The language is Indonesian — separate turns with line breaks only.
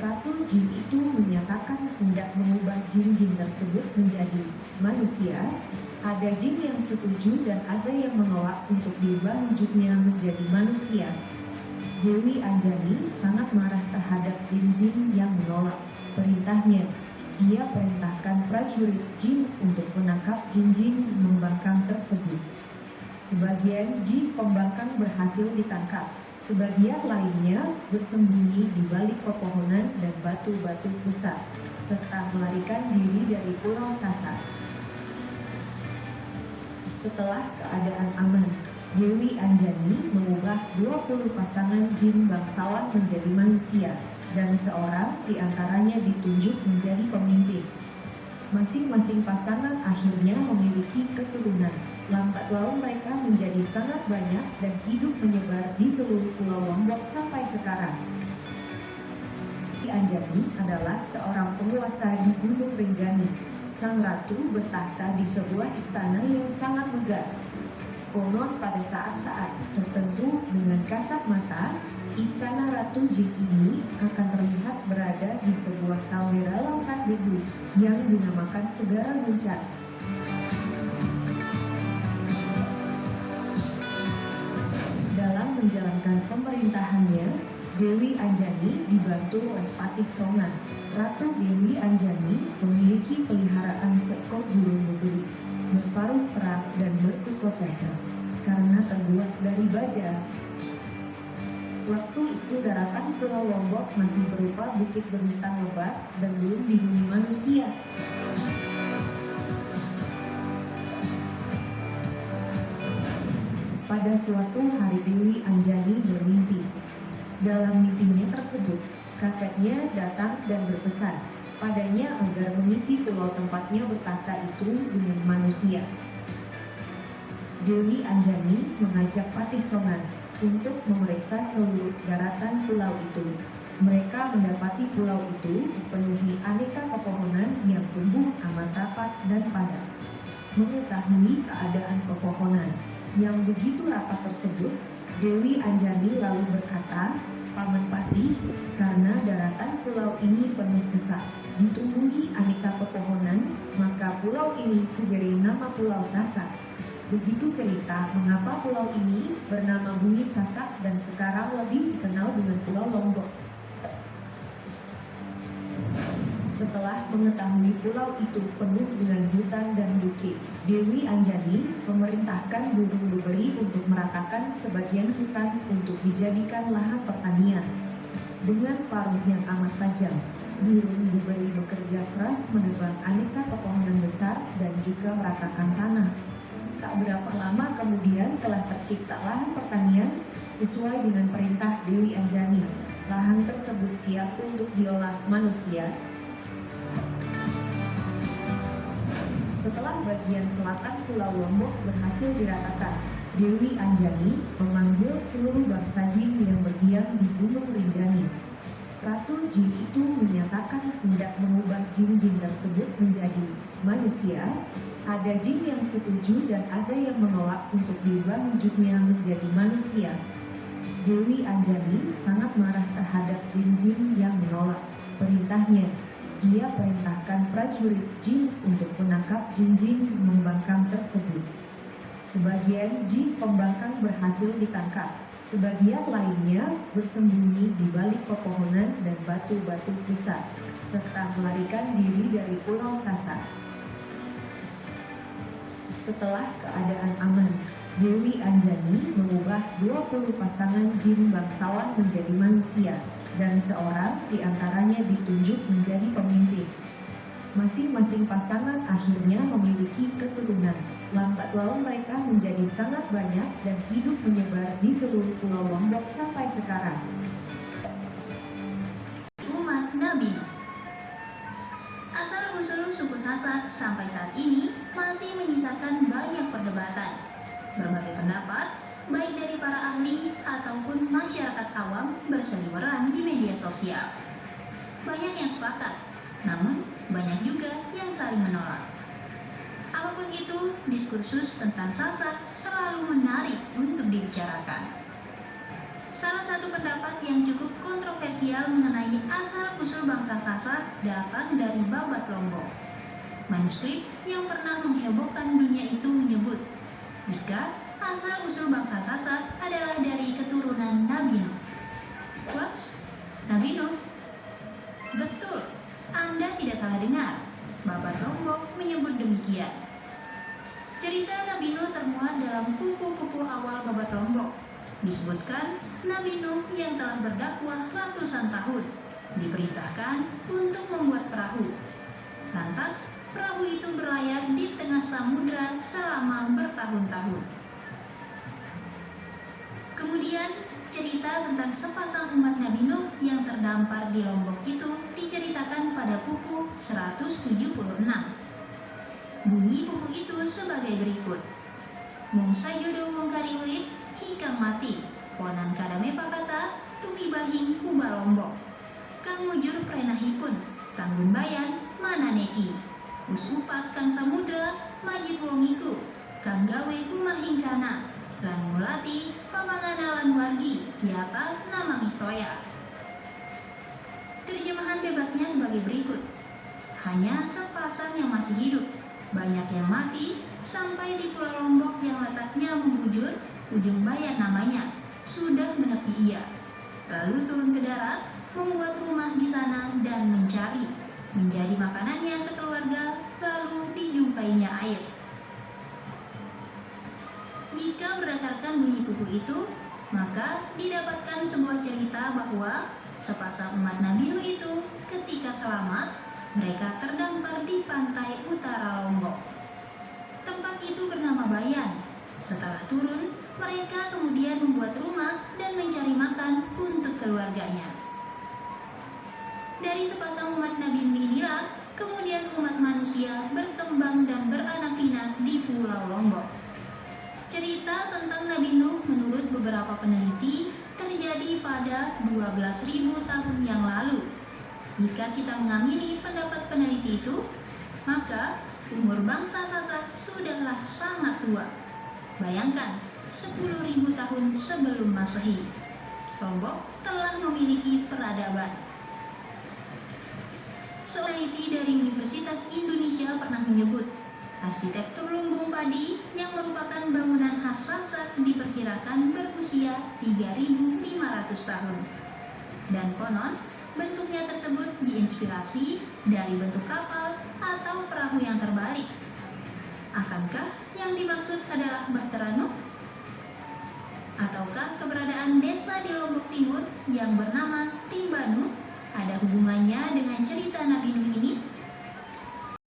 Ratu Jin itu menyatakan hendak mengubah jin-jin tersebut menjadi manusia. Ada jin yang setuju dan ada yang menolak untuk diubah wujudnya menjadi manusia. Dewi Anjani sangat marah terhadap jin-jin yang menolak perintahnya. Ia perintahkan prajurit jin untuk menangkap jin-jin membangkang tersebut. Sebagian jin pembangkang berhasil ditangkap, sebagian lainnya bersembunyi di balik pepohonan dan batu-batu besar, serta melarikan diri dari Pulau Sasak. Setelah keadaan aman, Dewi Anjani mengubah 20 pasangan jin bangsawan menjadi manusia, dan seorang di antaranya ditunjuk menjadi pemimpin. Masing-masing pasangan akhirnya memiliki keturunan. Lambat laun mereka menjadi sangat banyak dan hidup menyebar di seluruh Pulau Lombok sampai sekarang. Dewi Anjani adalah seorang penguasa di Gunung Rinjani. Sang ratu bertahta di sebuah istana yang sangat megah. Konon pada saat-saat tertentu dengan kasat mata, istana Ratu Jin ini akan terlihat berada di sebuah kaldera lautan biru yang dinamakan Segara Muncak. Dalam menjalankan pemerintahannya, Dewi Anjani dibantu oleh Patih Songan. Ratu Dewi Anjani memiliki peliharaan seekor burung beberi, berparuh perak dan berkukoteha, karena terbuat dari baja. Waktu itu daratan Pulau Lombok masih berupa bukit berhutan lebat dan belum dihuni manusia. Pada suatu hari Dewi Anjani bermimpi. Dalam mimpinya tersebut, kakeknya datang dan berpesan padanya agar mengisi pulau tempatnya bertahta itu dengan manusia. Dewi Anjani mengajak Patih Songan untuk memeriksa seluruh daratan pulau itu. Mereka mendapati pulau itu dipenuhi aneka pepohonan yang tumbuh amat rapat dan padat. Mengetahui keadaan pepohonan yang begitu rapat tersebut, Dewi Anjani lalu berkata, "Paman Patih, karena daratan pulau ini penuh sesak, ditumbuhi aneka pepohonan, maka pulau ini kuberi nama Pulau Sasak." Begitu cerita mengapa pulau ini bernama Bumi Sasak dan sekarang lebih dikenal dengan Pulau Lombok. Setelah mengetahui pulau itu penuh dengan hutan dan bukit, Dewi Anjani memerintahkan burung beberi untuk meratakan sebagian hutan untuk dijadikan lahan pertanian. Dengan paruh yang amat tajam, burung beberi bekerja keras menebang aneka pepohonan besar dan juga meratakan tanah. Tak berapa lama kemudian telah tercipta lahan pertanian sesuai dengan perintah Dewi Anjani. Lahan tersebut siap untuk diolah manusia. Setelah bagian selatan Pulau Lombok berhasil diratakan, Dewi Anjani memanggil seluruh bangsa jin yang berdiam di Gunung Rinjani. Ratu Jin itu menyatakan hendak mengubah jin-jin tersebut menjadi manusia. Ada jin yang setuju dan ada yang menolak untuk diubah wujudnya menjadi manusia. Dewi Anjani sangat marah terhadap jin-jin yang menolak perintahnya. Ia perintahkan prajurit jin untuk menangkap jin-jin membangkang tersebut. Sebagian jin pembangkang berhasil ditangkap, sebagian lainnya bersembunyi di balik pepohonan dan batu-batu besar, serta melarikan diri dari Pulau Sasak. Setelah keadaan aman, Dewi Anjani mengubah 20 pasangan jin bangsawan menjadi manusia, dan seorang di antaranya ditunjuk menjadi pemimpin. Masing-masing pasangan akhirnya memiliki keturunan. Lambat laun mereka menjadi sangat banyak dan hidup menyebar di seluruh Pulau Lombok sampai sekarang.
Umat Nabi Nuh. Asal-usul suku Sasak sampai saat ini masih menyisakan banyak perdebatan. Berbagai pendapat, baik dari para ahli ataupun masyarakat awam berseliweran di media sosial. Banyak yang sepakat, namun banyak juga yang saling menolak. Apapun itu, diskursus tentang Sasak selalu menarik untuk dibicarakan. Salah satu pendapat yang cukup kontroversial mengenai asal-usul bangsa Sasak datang dari Babat Lombok. Manuskrip yang pernah menghebohkan dunia itu menyebut jika asal-usul bangsa Sasak adalah dari keturunan Nabi Nuh. What? Nabi Nuh? Betul, Anda tidak salah dengar. Babat Lombok menyebut demikian. Cerita Nabi Nuh termuat dalam pupu-pupu awal Babat Lombok. Disebutkan Nabi Nuh yang telah berdakwah ratusan tahun diperintahkan untuk membuat perahu. Lantas perahu itu berlayar di tengah samudra selama bertahun-tahun. Kemudian cerita tentang sepasang umat Nabi Nuh yang terdampar di Lombok itu diceritakan pada pupu 176. Bunyi pupu itu sebagai berikut. Mung sajodo wong kari urip hikang mati, ponan kadame pakata tumibahing puba Lombok. Kang mujur prenahipun, tanggun bayan mana neki. Us upas kang samudra majid wongiku, kang gawe humahing kana. Lan mulati pamangana lan wargi yata nama mitoya. Terjemahan bebasnya sebagai berikut. Hanya sepasang yang masih hidup, banyak yang mati, sampai di Pulau Lombok yang letaknya membujur, ujung bayan namanya, sudah menepi ia. Lalu turun ke darat, membuat rumah di sana dan mencari, menjadi makanannya sekeluarga, lalu dijumpainya air. Jika berdasarkan bunyi pupu itu, maka didapatkan sebuah cerita bahwa sepasang umat Nabi Nuh itu ketika selamat, mereka terdampar di pantai utara Lombok. Tempat itu bernama Bayan. Setelah turun, mereka kemudian membuat rumah dan mencari makan untuk keluarganya. Dari sepasang umat Nabi Nuh inilah, kemudian umat manusia berkembang dan beranak pinak di Pulau Lombok. Cerita tentang Nabi Nuh menurut beberapa peneliti terjadi pada 12.000 tahun yang lalu. Jika kita mengamini pendapat peneliti itu, maka umur bangsa Sasak sudahlah sangat tua. Bayangkan, 10.000 tahun sebelum Masehi, Lombok telah memiliki peradaban. Seorang peneliti dari Universitas Indonesia pernah menyebut, arsitektur lumbung padi yang merupakan bangunan khas Sasak diperkirakan berusia 3.500 tahun. Dan konon, bentuknya tersebut diinspirasi dari bentuk kapal atau perahu yang terbalik. Akankah yang dimaksud adalah Bahtera Nuh? Ataukah keberadaan desa di Lombok Timur yang bernama Timbanu